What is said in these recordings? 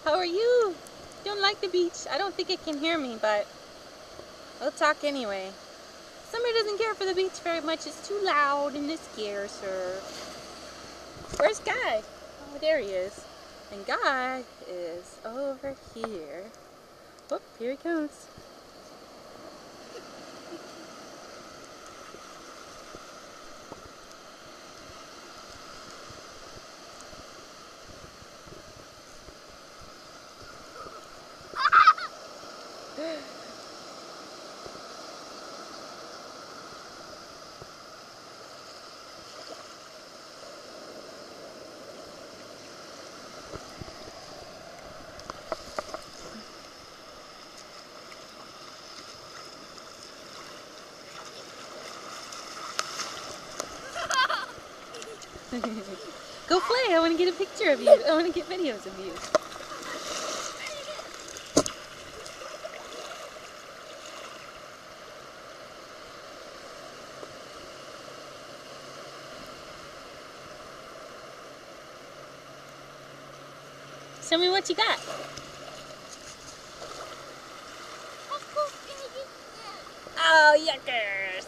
How are you? Don't like the beach. I don't think it can hear me, but I'll talk anyway. Summer doesn't care for the beach very much. It's too loud and it scares her. Where's Guy? Oh, there he is. And Guy is over here. Whoop, here he comes. Go play. I want to get a picture of you. I want to get videos of you. Show me what you got. Oh, yuckers.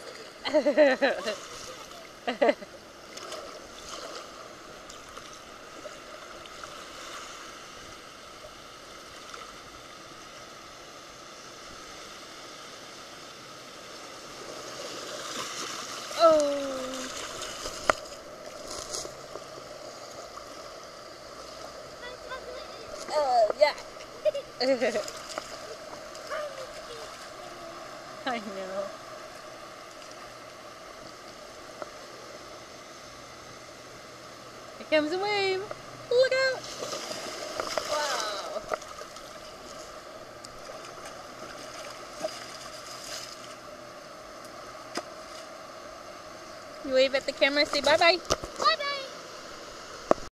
Oh, yeah. I know. Here comes a wave. Look out. Wow. You wave at the camera, say bye-bye.